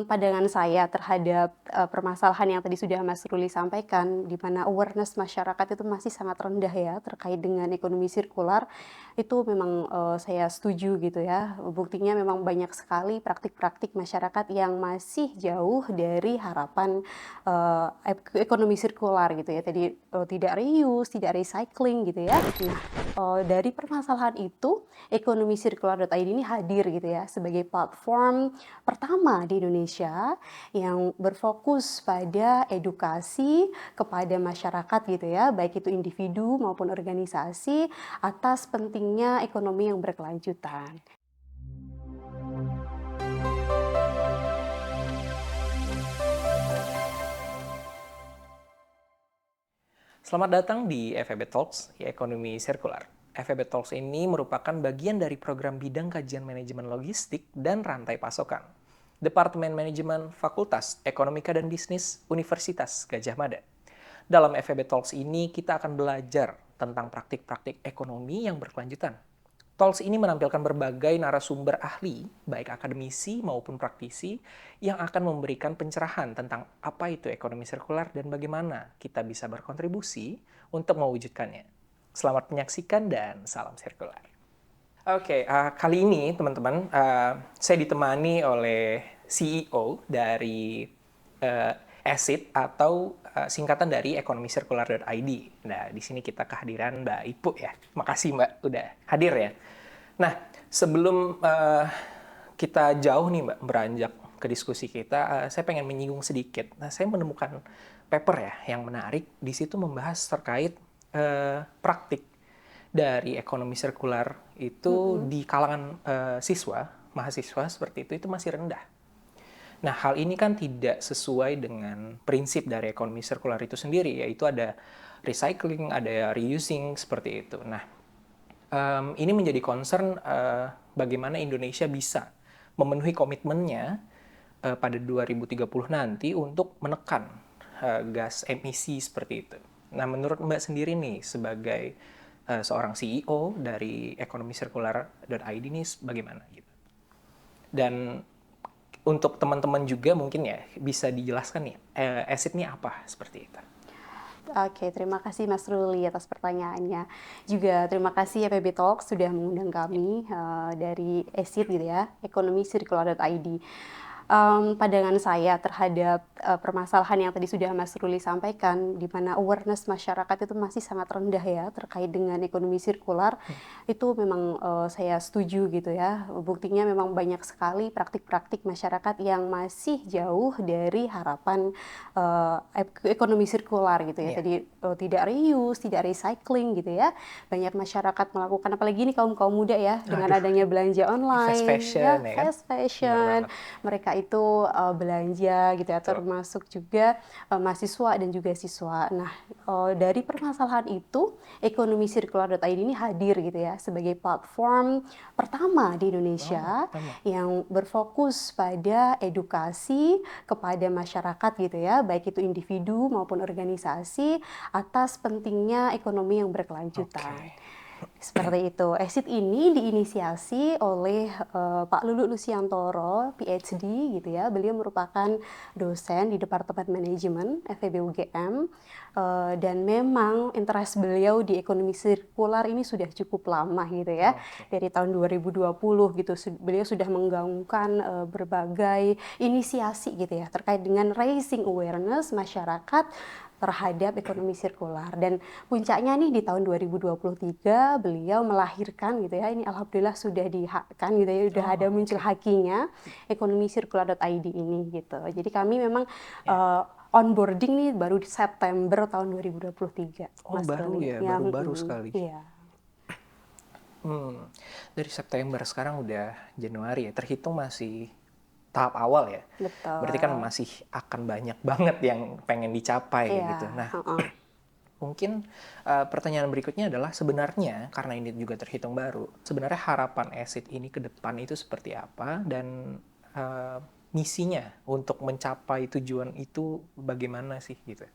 Pandangan saya terhadap, permasalahan yang tadi sudah Mas Ruli sampaikan, di mana awareness masyarakat itu masih sangat rendah ya, terkait dengan ekonomi sirkular, itu memang, saya setuju gitu ya. Buktinya memang banyak sekali praktik-praktik masyarakat yang masih jauh dari harapan, ekonomi sirkular gitu ya. Tadi, tidak reuse, tidak recycling gitu ya. Nah, dari permasalahan itu, ekonomi sirkular.id ini hadir gitu ya, sebagai platform pertama di Indonesia yang berfokus pada edukasi kepada masyarakat gitu ya, baik itu individu maupun organisasi atas pentingnya ekonomi yang berkelanjutan. Selamat datang di FEB Talks, Ekonomi Sirkular. FEB Talks ini merupakan bagian dari program bidang kajian manajemen logistik dan rantai pasokan. Departemen Manajemen Fakultas Ekonomika dan Bisnis Universitas Gadjah Mada. Dalam FEB Talks ini kita akan belajar tentang praktik-praktik ekonomi yang berkelanjutan. Talks ini menampilkan berbagai narasumber ahli, baik akademisi maupun praktisi, yang akan memberikan pencerahan tentang apa itu ekonomi sirkular dan bagaimana kita bisa berkontribusi untuk mewujudkannya. Selamat menyaksikan dan salam sirkular. Oke, kali ini teman-teman, saya ditemani oleh CEO dari ESIT atau singkatan dari ekonomisirkular.id. Nah, di sini kita kehadiran Mbak Ipu ya. Makasih Mbak udah hadir ya. Nah, sebelum kita jauh nih Mbak beranjak ke diskusi kita, saya pengen menyinggung sedikit. Nah, saya menemukan paper ya yang menarik. Di situ membahas terkait praktik dari ekonomi sirkular itu Mhm. di kalangan siswa, mahasiswa seperti itu masih rendah. Nah, hal ini kan tidak sesuai dengan prinsip dari ekonomi sirkular itu sendiri, yaitu ada recycling, ada reusing, seperti itu. Nah, ini menjadi concern bagaimana Indonesia bisa memenuhi komitmennya pada 2030 nanti untuk menekan gas emisi seperti itu. Nah, menurut Mbak sendiri nih, sebagai seorang CEO dari ekonomi sirkular.id ini bagaimana gitu? Dan untuk teman-teman juga mungkin ya bisa dijelaskan nih, ESIT ini apa seperti itu. Oke, terima kasih Mas Ruli atas pertanyaannya. Juga terima kasih ya PB Talk sudah mengundang kami dari ESIT gitu ya, Ekonomi Sirkular.id. Pandangan saya terhadap permasalahan yang tadi sudah Mas Ruli sampaikan, di mana awareness masyarakat itu masih sangat rendah ya terkait dengan ekonomi sirkular, itu memang saya setuju gitu ya. Buktinya memang banyak sekali praktik-praktik masyarakat yang masih jauh dari harapan ekonomi sirkular gitu ya. Iya, Tadi tidak reuse, tidak recycling gitu ya. Banyak masyarakat melakukan, apalagi ini kaum-kaum muda ya, dengan aduh, adanya belanja fast online fashion ya, ya kan? fast Bener fashion, banget. mereka itu belanja gitu ya, Betul. termasuk juga mahasiswa dan juga siswa. Nah, dari permasalahan itu, ekonomi sirkular.id ini hadir gitu ya, sebagai platform pertama di Oh, Indonesia pertama. yang berfokus pada edukasi kepada masyarakat gitu ya, baik itu individu maupun organisasi atas pentingnya ekonomi yang berkelanjutan. Oke. Seperti itu. Exit ini diinisiasi oleh Pak Lulu Lusiantoro, PhD gitu ya. Beliau merupakan dosen di Departemen Manajemen FEB UGM, dan memang interest beliau di ekonomi sirkular ini sudah cukup lama gitu ya. Oke. Dari tahun 2020 gitu beliau sudah menggaungkan berbagai inisiasi gitu ya terkait dengan raising awareness masyarakat terhadap ekonomi sirkular. Dan puncaknya nih di tahun 2023 beliau melahirkan gitu ya, ini alhamdulillah sudah dihakkan gitu ya, udah ada Oh, muncul oke. hakinya ekonomi sirkular.id ini gitu. Jadi kami memang Ya. onboarding nih baru di September tahun 2023 Oh, Mas baru Ruli. ya, Ya, baru-baru sekali. iya. Dari September sekarang udah Januari ya, terhitung masih tahap awal ya. Berarti kan Betul. masih akan banyak banget yang pengen dicapai Iya, gitu. Nah, heeh. mungkin pertanyaan berikutnya adalah sebenarnya karena ini juga terhitung baru, sebenarnya harapan ESIT ini ke depan itu seperti apa dan misinya untuk mencapai tujuan itu bagaimana sih gitu?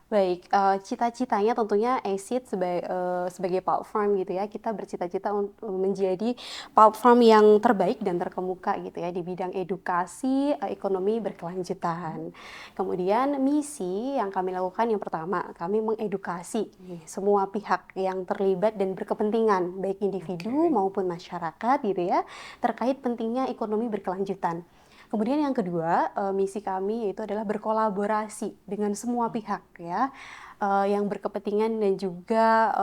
Baik, cita-citanya tentunya Exit sebagai platform gitu ya, kita bercita-cita untuk menjadi platform yang terbaik dan terkemuka gitu ya di bidang edukasi, ekonomi berkelanjutan. Kemudian misi yang kami lakukan yang pertama, kami mengedukasi nih semua pihak yang terlibat dan berkepentingan, baik individu Oke. maupun masyarakat gitu ya, terkait pentingnya ekonomi berkelanjutan. Kemudian yang kedua, misi kami yaitu adalah berkolaborasi dengan semua pihak ya, yang berkepentingan dan juga,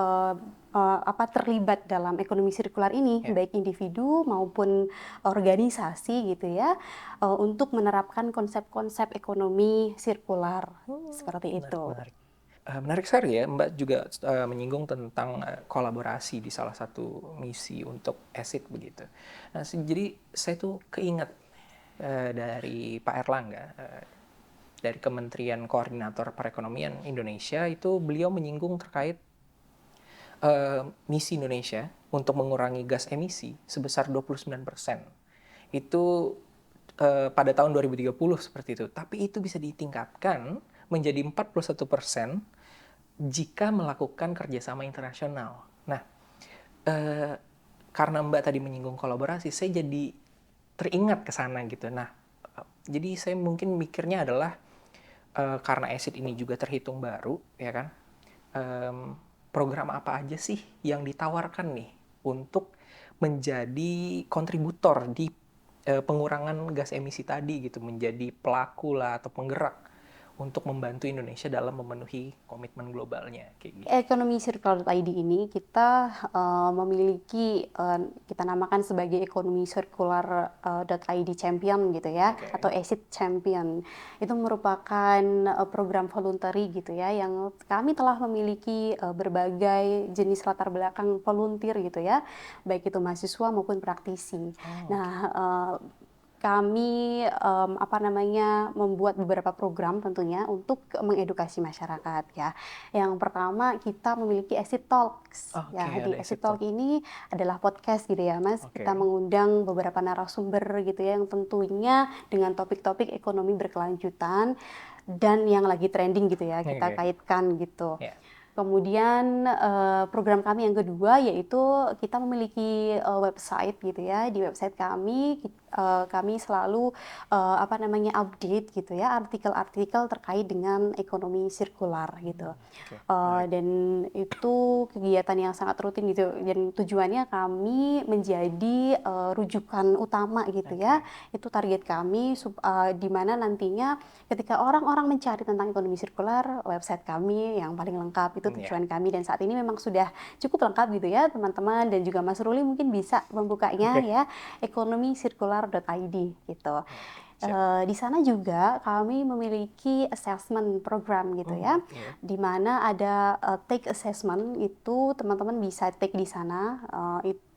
terlibat dalam ekonomi sirkular ini, Ya. baik individu maupun organisasi gitu ya, untuk menerapkan konsep-konsep ekonomi sirkular, seperti Menarik, itu. menarik. Menarik sekali ya, Mbak juga menyinggung tentang kolaborasi di salah satu misi untuk ESIT begitu. Nah, jadi saya tuh keinget dari Pak Erlangga, dari Kementerian Koordinator Perekonomian Indonesia itu beliau menyinggung terkait misi Indonesia untuk mengurangi gas emisi sebesar 29%. Itu pada tahun 2030 seperti itu. Tapi itu bisa ditingkatkan menjadi 41% jika melakukan kerjasama internasional. Nah, eh, karena Mbak tadi menyinggung kolaborasi, saya jadi teringat ke sana gitu. Nah, jadi saya mungkin mikirnya adalah karena ACID ini juga terhitung baru, ya kan? Em, Program apa aja sih yang ditawarkan nih untuk menjadi kontributor di pengurangan gas emisi tadi gitu, menjadi pelaku lah atau penggerak untuk membantu Indonesia dalam memenuhi komitmen globalnya kayak gitu. Ekonomi Circular.id ini kita memiliki kita namakan sebagai ekonomi sirkular .id champion gitu ya, Oke. atau ESIT champion. Itu merupakan program voluntary gitu ya, yang kami telah memiliki berbagai jenis latar belakang volunteer gitu ya, baik itu mahasiswa maupun praktisi. Oh, Nah, oke. kami membuat beberapa program tentunya untuk mengedukasi masyarakat ya. Yang pertama kita memiliki Exit Talks. Oke, Ya, ada di exit Exit talk. Talk ini adalah podcast gitu ya, Mas. Kita Oke. mengundang beberapa narasumber gitu ya yang tentunya dengan topik-topik ekonomi berkelanjutan dan yang lagi trending gitu ya, kita Oke. kaitkan gitu. Ya. Kemudian, program kami yang kedua yaitu kita memiliki, website gitu ya. Di website kami kami selalu, update gitu ya artikel-artikel terkait dengan ekonomi sirkular gitu. Oke, menarik. Dan itu kegiatan yang sangat rutin gitu dan tujuannya kami menjadi, rujukan utama gitu ya. Oke. Itu target kami di mana nantinya ketika orang-orang mencari tentang ekonomi sirkular, website kami yang paling lengkap, itu Ya. tujuan kami dan saat ini memang sudah cukup lengkap gitu ya teman-teman dan juga Mas Ruli mungkin bisa membukanya Oke. ya, ekonomisirkular.id gitu. Oke, siap. Di sana juga kami memiliki assessment program gitu ya, Iya. di mana ada, take assessment itu teman-teman bisa take di sana,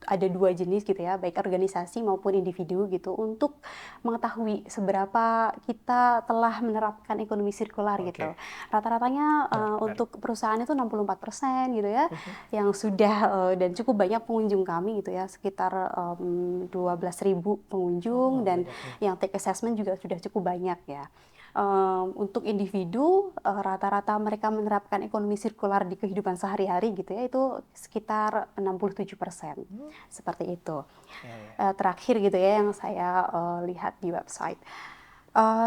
ada 2 jenis gitu ya, baik organisasi maupun individu gitu, untuk mengetahui seberapa kita telah menerapkan ekonomi sirkular gitu. Oke. Rata-ratanya, Menarik, menarik. untuk perusahaan itu 64% gitu ya, Mhm. yang sudah, dan cukup banyak pengunjung kami gitu ya, sekitar, 12.000 pengunjung Oh, dan banyak nih. yang take assessment juga sudah cukup banyak ya. Untuk individu, rata-rata mereka menerapkan ekonomi sirkular di kehidupan sehari-hari gitu ya, itu sekitar 67%, seperti itu. Ya, ya. Terakhir gitu ya yang saya, lihat di website.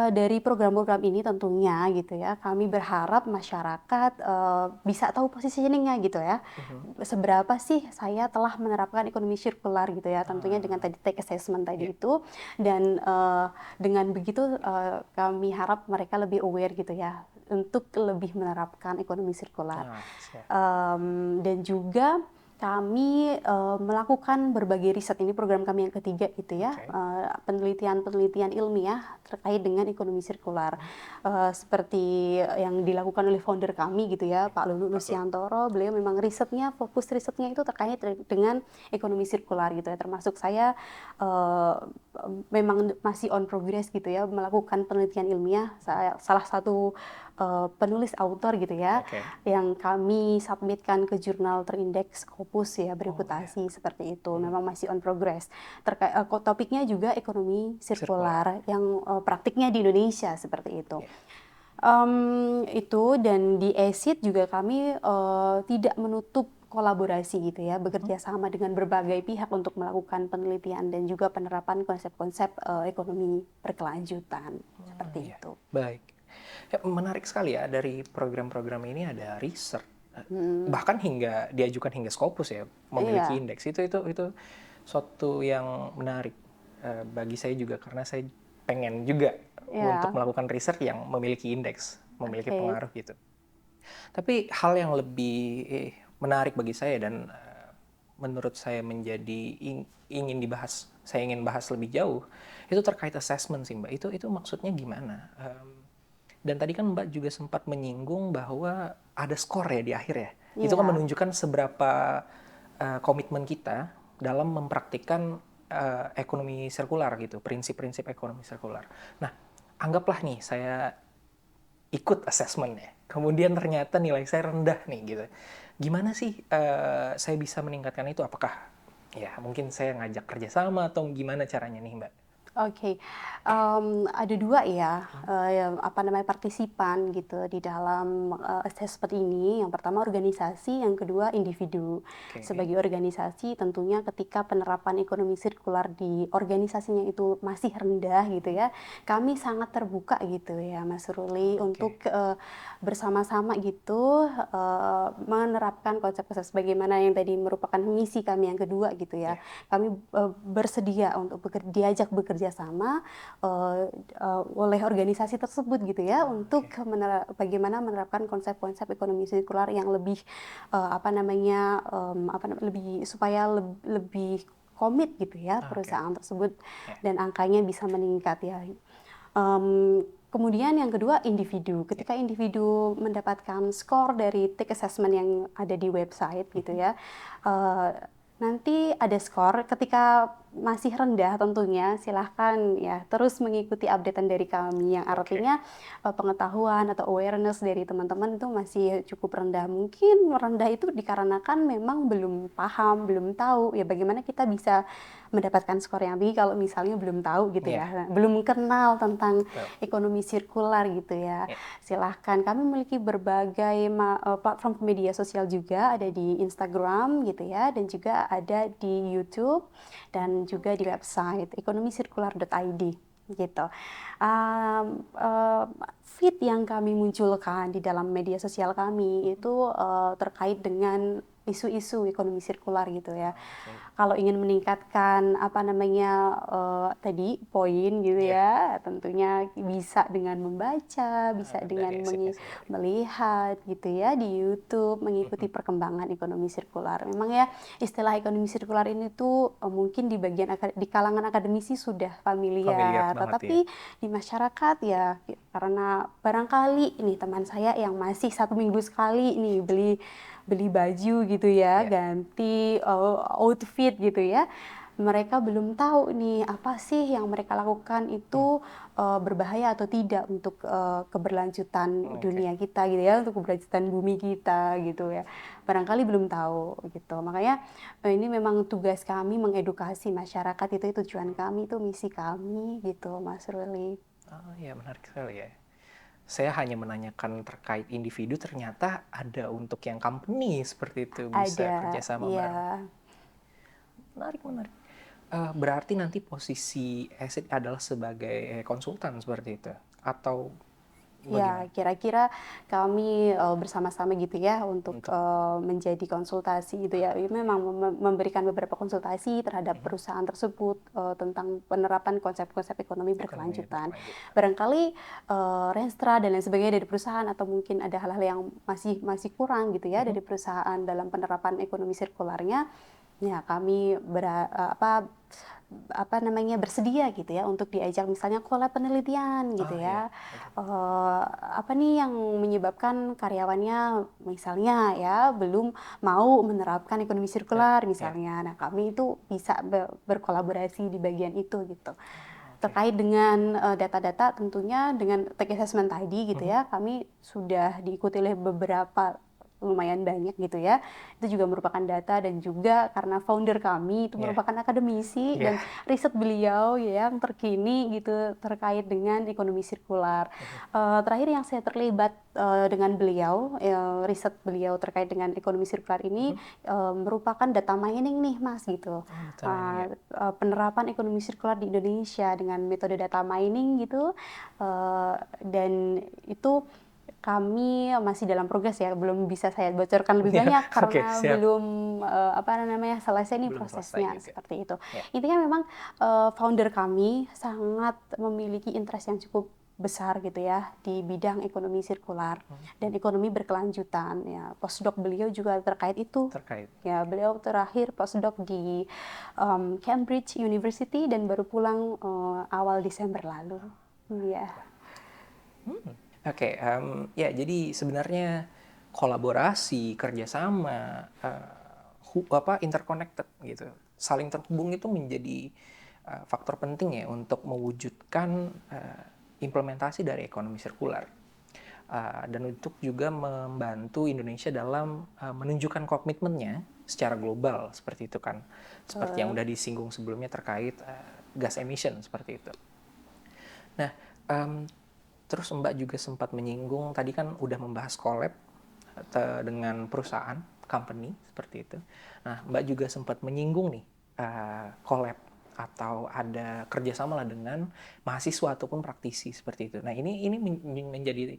Dari program-program ini tentunya gitu ya, kami berharap masyarakat, bisa tahu positioning-nya gitu ya. Mhm. Seberapa sih saya telah menerapkan ekonomi sirkular gitu ya, tentunya dengan Ah, tadi take assessment ya. tadi itu dan, dengan begitu, kami harap mereka lebih aware gitu ya, untuk lebih menerapkan ekonomi sirkular. Ah, siap. Dan juga kami, melakukan berbagai riset, ini program kami yang ketiga gitu ya, Oke. penelitian-penelitian ilmiah terkait dengan ekonomi sirkular. Seperti yang dilakukan oleh founder kami gitu ya, Pak Lulu Pak Lul. Lusiantoro, beliau memang fokus risetnya itu terkait dengan ekonomi sirkular gitu ya, termasuk saya, eee, memang masih on progress gitu ya, melakukan penelitian ilmiah, saya salah satu, penulis autor gitu ya, Oke. yang kami submitkan ke jurnal terindeks Scopus ya, Oh, ya. bereputasi seperti itu, Mhm. memang masih on progress. Topiknya juga ekonomi Sirkular. sirkular yang, praktiknya di Indonesia seperti itu. Ya. Itu dan di ESIT juga kami, tidak menutup kolaborasi gitu ya, bekerja sama dengan berbagai pihak untuk melakukan penelitian dan juga penerapan konsep-konsep, ekonomi berkelanjutan, seperti Iya, itu. baik. Ya, menarik sekali ya, dari program-program ini ada riset, Mhm, bahkan hingga diajukan hingga Scopus ya, memiliki iya indeks. Itu suatu yang menarik, bagi saya juga karena saya pengen juga untuk iya, melakukan riset yang memiliki indeks, memiliki oke, pengaruh gitu. Tapi hal yang lebih menarik bagi saya dan menurut saya menjadi ingin dibahas, saya ingin bahas lebih jauh, itu terkait assessment sih Mbak. Itu maksudnya gimana? Dan tadi kan Mbak juga sempat menyinggung bahwa ada skor ya di akhir ya. Itu kan iya, menunjukkan seberapa komitmen kita dalam mempraktikkan ekonomi sirkular gitu, prinsip-prinsip ekonomi sirkular. Nah, anggaplah nih saya ikut assessmentnya, kemudian ternyata nilai saya rendah nih gitu. Gimana sih saya bisa meningkatkan itu? Apakah ya mungkin saya ngajak kerjasama atau gimana caranya nih Mbak? oke, ada 2 ya, apa namanya, partisipan gitu di dalam, assessment ini. Yang pertama organisasi, yang kedua individu. Oke, Sebagai organisasi tentunya ketika penerapan ekonomi sirkular di organisasinya itu masih rendah gitu ya, kami sangat terbuka gitu ya Mas Ruli oke, untuk, bersama-sama gitu, menerapkan konsep-konsep sebagaimana yang tadi merupakan misi kami yang kedua gitu ya. ya, Kami, bersedia untuk diajak bekerja sama, oleh organisasi tersebut gitu ya, untuk oke, bagaimana menerapkan konsep-konsep ekonomi sirkular yang lebih, apa namanya, lebih supaya lebih komit gitu ya oke, perusahaan tersebut ya, dan angkanya bisa meningkat ya. Kemudian yang kedua individu. ya, Ketika individu mendapatkan skor dari take assessment yang ada di website gitu mhm, ya, eee, nanti ada skor ketika masih rendah tentunya silahkan ya terus mengikuti update-an dari kami yang oke, artinya, pengetahuan atau awareness dari teman-teman itu masih cukup rendah. Mungkin rendah itu dikarenakan memang belum paham, belum tahu ya bagaimana kita bisa mendapatkan skor yang tinggi kalau misalnya belum tahu gitu ya, ya, belum kenal tentang betul, ekonomi sirkular gitu ya. ya, Silahkan, kami memiliki berbagai platform media sosial juga, ada di Instagram gitu ya, dan juga ada di YouTube dan juga di oke, website ekonomisirkular.id gitu. Feed yang kami munculkan di dalam media sosial kami itu, terkait dengan isu-isu ekonomi sirkular gitu ya. oke, Kalau ingin meningkatkan apa namanya, tadi poin gitu ya, ya, tentunya bisa dengan membaca, bisa dari dengan asetnya sendiri, melihat gitu ya di YouTube, mhm, mengikuti perkembangan ekonomi sirkular. Memang ya istilah ekonomi sirkular ini tuh, mungkin di bagian di kalangan akademisi sudah familiar familiar, banget ya, tetapi di masyarakat ya karena barangkali ini teman saya yang masih 1 minggu sekali nih beli beli baju gitu ya, ya, ganti, outfit gitu ya. Mereka belum tahu nih, apa sih yang mereka lakukan mmm, itu, berbahaya atau tidak untuk, keberlanjutan oke, dunia kita gitu ya, untuk keberlanjutan bumi kita gitu ya. Barangkali belum tahu gitu. Makanya, ini memang tugas kami mengedukasi masyarakat, itu tujuan kami, itu misi kami gitu Mas Ruli. oh ya menarik sekali ya. Saya hanya menanyakan terkait individu, ternyata ada untuk yang company seperti itu, bisa Ada, kerjasama iya. bareng. Menarik, menarik. Berarti nanti posisi Esit adalah sebagai konsultan seperti itu? Atau Ya, bagaimana? kira-kira kami, bersama-sama gitu ya untuk, Untuk menjadi konsultasi gitu ya. Ya memang memberikan beberapa konsultasi terhadap mhm, perusahaan tersebut, tentang penerapan konsep-konsep ekonomi ekonomi berkelanjutan. berkelanjutan. Barangkali, Renstra dan lain sebagainya dari perusahaan atau mungkin ada hal-hal yang masih masih kurang gitu ya Mhm, dari perusahaan dalam penerapan ekonomi sirkularnya, ya kami apa namanya, bersedia gitu ya untuk diajak misalnya collab penelitian gitu oh ya, ya. oke. Apa nih yang menyebabkan karyawannya misalnya ya belum mau menerapkan ekonomi Ya, sirkular ya, misalnya. Nah, kami itu bisa berkolaborasi di bagian itu gitu. oke. Terkait dengan, data-data tentunya dengan tech assessment tadi gitu Mhm, ya, kami sudah diikuti oleh beberapa lumayan banyak gitu ya. Itu juga merupakan data dan juga karena founder kami itu Iya. merupakan akademisi Iya. dan riset beliau ya yang terkini gitu terkait dengan ekonomi sirkular. Terakhir yang saya terlibat dengan beliau, riset beliau terkait dengan ekonomi sirkular ini merupakan data mining nih Mas gitu. Oh, data mining ya. Penerapan ekonomi sirkular di Indonesia dengan metode data mining gitu, dan itu kami masih dalam progres ya, belum bisa saya bocorkan lebih Iya, banyak oke, karena siap. belum, selesai nih Belum selesai prosesnya, juga. seperti itu. Ya. Intinya memang, founder kami sangat memiliki interest yang cukup besar gitu ya, di bidang ekonomi sirkular dan ekonomi berkelanjutan ya. Postdoc beliau juga terkait itu. Terkait. Ya, beliau terakhir postdoc di, Cambridge University dan baru pulang, awal Desember lalu. Iya. Oke, ya jadi sebenarnya kolaborasi, kerjasama, interconnected gitu, saling terhubung itu menjadi faktor penting ya untuk mewujudkan implementasi dari ekonomi sirkular. Dan untuk juga membantu Indonesia dalam menunjukkan komitmennya secara global seperti itu kan, seperti yang udah disinggung sebelumnya terkait gas emission seperti itu. Nah, terus Mbak juga sempat menyinggung tadi kan udah membahas collab dengan perusahaan, company seperti itu. Nah, Mbak juga sempat menyinggung nih collab atau ada kerjasama lah dengan mahasiswa ataupun praktisi seperti itu. Nah, ini menjadi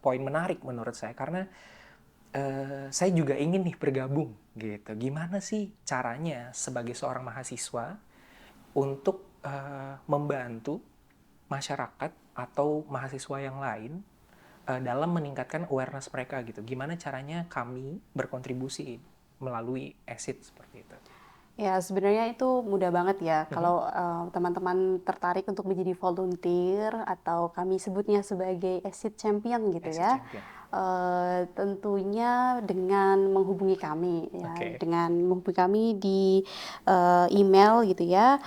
poin menarik menurut saya karena saya juga ingin nih bergabung gitu. Gimana sih caranya sebagai seorang mahasiswa untuk membantu masyarakat atau mahasiswa yang lain dalam meningkatkan awareness mereka gitu. Gimana caranya kami berkontribusi melalui ESID seperti itu. Ya, sebenarnya itu mudah banget ya kalau teman-teman tertarik untuk menjadi volunteer atau kami sebutnya sebagai exit champion gitu ESID ya. Champion. Tentunya dengan menghubungi kami ya, Oke. dengan menghubungi kami di email gitu ya.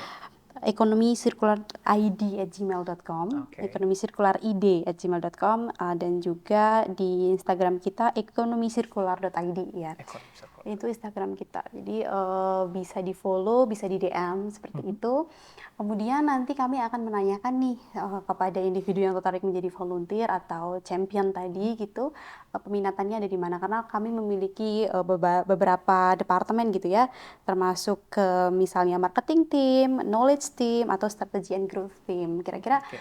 ekonomisirkular.id@gmail.com, Oke. ekonomisirkular.id@gmail.com, dan juga di Instagram kita ekonomisirkular.id ya. Ekonomi sirkular. Itu Instagram kita. Jadi bisa di-follow, bisa di DM seperti itu. Kemudian nanti kami akan menanyakan nih kepada individu yang tertarik menjadi volunteer atau champion tadi gitu, peminatannya ada di mana. Karena kami memiliki beberapa departemen gitu ya, termasuk misalnya marketing team, knowledge team, atau strategy and growth team. Kira-kira Oke.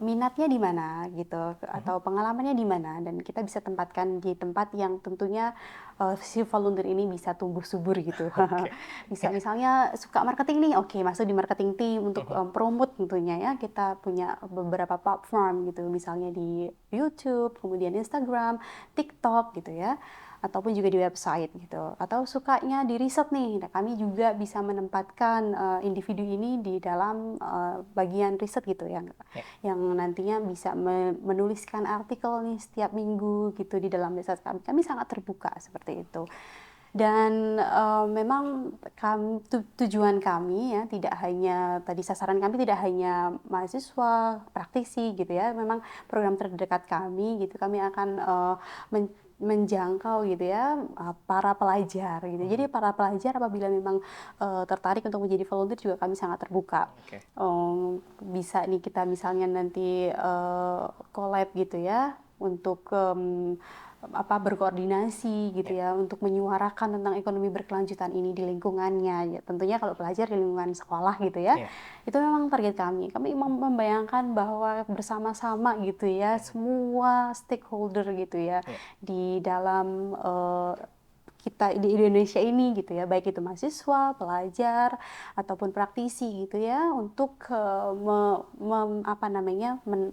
minatnya di mana gitu atau pengalamannya di mana dan kita bisa tempatkan di tempat yang tentunya si volunteer ini bisa tumbuh subur gitu. Oke. Bisa misalnya suka marketing nih, oke masuk di marketing team untuk promote tentunya ya. Kita punya beberapa platform gitu, misalnya di YouTube, kemudian Instagram, TikTok gitu ya. Ataupun juga di website gitu. Atau sukanya di riset nih, nah, kami juga bisa menempatkan individu ini di dalam bagian riset gitu Ya. yang nantinya bisa menuliskan artikel nih setiap minggu gitu di dalam riset kami. Kami sangat terbuka seperti itu. Dan memang tujuan kami ya tidak hanya tadi sasaran kami tidak hanya mahasiswa, praktisi gitu ya. Memang program terdekat kami gitu kami akan menjangkau gitu ya para pelajar gitu. Jadi para pelajar apabila memang tertarik untuk menjadi volunteer juga kami sangat terbuka. Oke. Bisa nih kita misalnya nanti collab gitu ya untuk berkoordinasi gitu ya untuk menyuarakan tentang ekonomi berkelanjutan ini di lingkungannya ya tentunya kalau pelajar di lingkungan sekolah gitu ya Iya. itu memang target kami membayangkan bahwa bersama-sama gitu ya semua stakeholder gitu ya Iya. di dalam kita di Indonesia ini gitu ya baik itu mahasiswa, pelajar ataupun praktisi gitu ya untuk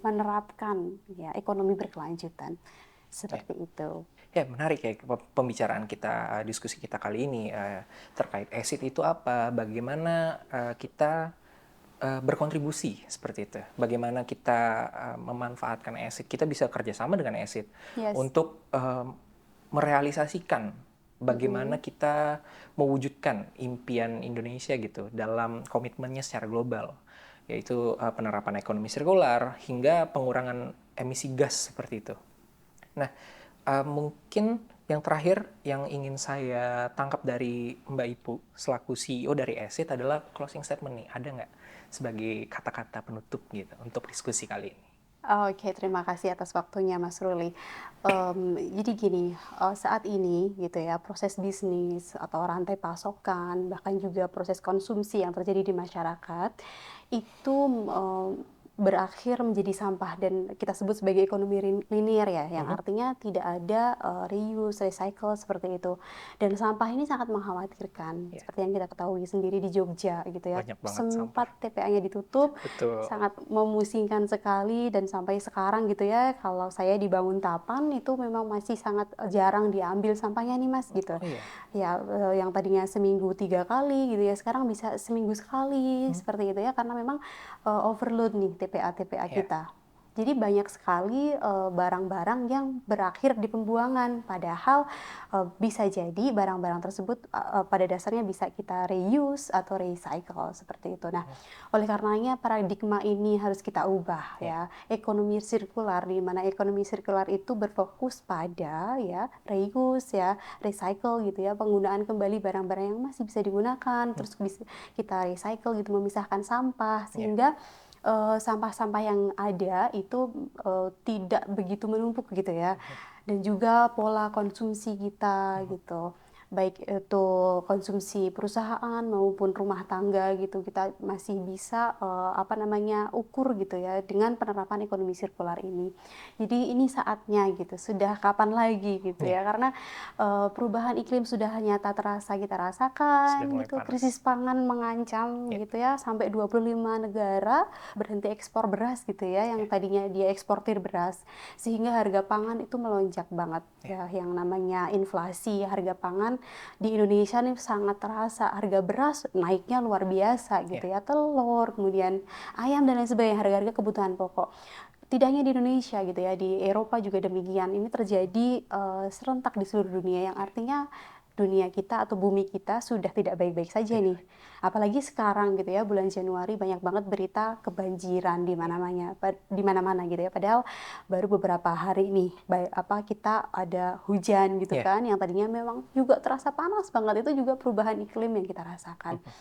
menerapkan ya ekonomi berkelanjutan seperti itu. Ya, menarik ya pembicaraan kita, diskusi kita kali ini terkait ESID itu apa, bagaimana kita berkontribusi seperti itu, bagaimana kita memanfaatkan ESID, kita bisa kerjasama dengan ESID Yes. untuk merealisasikan bagaimana kita mewujudkan impian Indonesia gitu dalam komitmennya secara global, yaitu penerapan ekonomi sirkular hingga pengurangan emisi gas seperti itu. Nah, mungkin yang terakhir yang ingin saya tangkap dari Mbak Ipu selaku CEO dari Esit adalah closing statement nih. Ada nggak sebagai kata-kata penutup gitu untuk diskusi kali ini? Oke, terima kasih atas waktunya Mas Ruli. Jadi gini, saat ini gitu ya, proses bisnis atau rantai pasokan, bahkan juga proses konsumsi yang terjadi di masyarakat, itu, berakhir menjadi sampah dan kita sebut sebagai ekonomi linier ya, yang Mhm. artinya tidak ada, reuse, recycle seperti itu. Dan sampah ini sangat mengkhawatirkan, Ya, seperti yang kita ketahui sendiri di Jogja gitu ya, banyak banget sampah. sempat TPA-nya ditutup, Betul. sangat memusingkan sekali dan sampai sekarang gitu ya, kalau saya di Banguntapan itu memang masih sangat, jarang diambil sampahnya nih Mas, gitu. Oh iya. Ya, yang tadinya seminggu 3 kali gitu ya, sekarang bisa seminggu sekali, Hmm, seperti itu ya, karena memang, overload nih TPA-TPA ya. kita. Jadi banyak sekali, barang-barang yang berakhir di pembuangan, padahal, bisa jadi barang-barang tersebut, pada dasarnya bisa kita reuse atau recycle, seperti itu. Nah, Mhm. oleh karenanya paradigma ini harus kita ubah Ya. ya, ekonomi sirkular, di mana ekonomi sirkular itu berfokus pada ya, reuse ya, recycle gitu ya, penggunaan kembali barang-barang yang masih bisa digunakan, Hmm, terus bisa kita recycle gitu, memisahkan sampah, ya. sehingga, sampah-sampah yang ada itu, tidak begitu menumpuk gitu ya. Mhm. Dan juga pola konsumsi kita Mhm. gitu, baik itu konsumsi perusahaan maupun rumah tangga gitu, kita masih bisa, apa namanya, ukur gitu ya dengan penerapan ekonomi sirkular ini. Jadi ini saatnya gitu, sudah kapan lagi gitu Ya, ya, karena, perubahan iklim sudah nyata terasa kita sudah rasakan mulai gitu, panas. krisis pangan mengancam Ya. gitu ya, sampai 25 negara berhenti ekspor beras gitu ya, Ya. yang tadinya dia eksportir beras. Sehingga harga pangan itu melonjak banget Ya. ya, yang namanya inflasi harga pangan di Indonesia nih sangat terasa, harga beras naiknya luar biasa gitu Ya. ya, telur, kemudian ayam dan lain sebagainya, harga-harga kebutuhan pokok. Tidak hanya di Indonesia gitu ya, di Eropa juga demikian. Ini terjadi, serentak di seluruh dunia, yang artinya dunia kita atau bumi kita sudah tidak baik-baik saja nih. Tidak. Apalagi sekarang gitu ya, bulan Januari banyak banget berita kebanjiran di Ya. di mana-mana gitu ya. Padahal baru beberapa hari nih, kita ada hujan gitu Ya. kan, yang tadinya memang juga terasa panas banget, itu juga perubahan iklim yang kita rasakan. Mhm.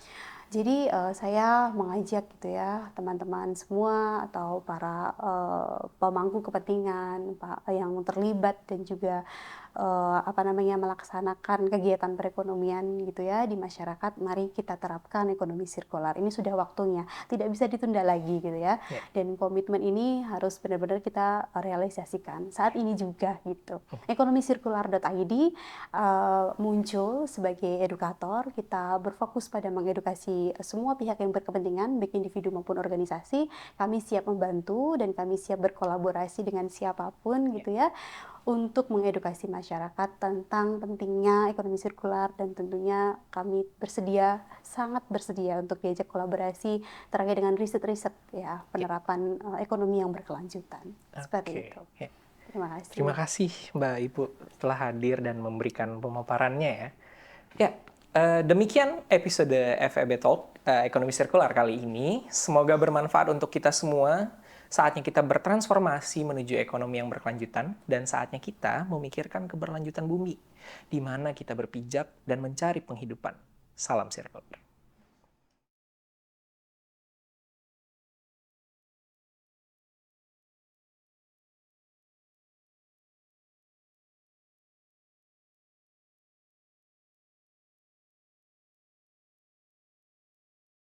Jadi, saya mengajak gitu ya, teman-teman semua atau para, pemangku kepentingan, yang terlibat dan juga, apa namanya, melaksanakan kegiatan perekonomian gitu ya di masyarakat, mari kita terapkan ekonomi sirkular. Ini sudah waktunya, tidak bisa ditunda lagi gitu ya. Ya. Dan komitmen ini harus benar-benar kita realisasikan saat ini juga gitu. Mhm. Ekonomisirkular.id muncul sebagai edukator, kita berfokus pada mengedukasi semua pihak yang berkepentingan, baik individu maupun organisasi. Kami siap membantu dan kami siap berkolaborasi dengan siapapun Ya. gitu ya, untuk mengedukasi masyarakat tentang pentingnya ekonomi sirkular, dan tentunya kami bersedia, sangat bersedia untuk diajak kolaborasi terkait dengan riset-riset ya, Ya. penerapan, ekonomi yang berkelanjutan. Seperti Oke. itu. Ya. Terima Terima kasih. kasih Mbak Ibu telah hadir dan memberikan pemaparannya ya. Ya, demikian episode FEB Talk Ekonomi Sirkular kali ini. Semoga bermanfaat untuk kita semua. Saatnya kita bertransformasi menuju ekonomi yang berkelanjutan dan saatnya kita memikirkan keberlanjutan bumi, di mana kita berpijak dan mencari penghidupan. Salam sirkular.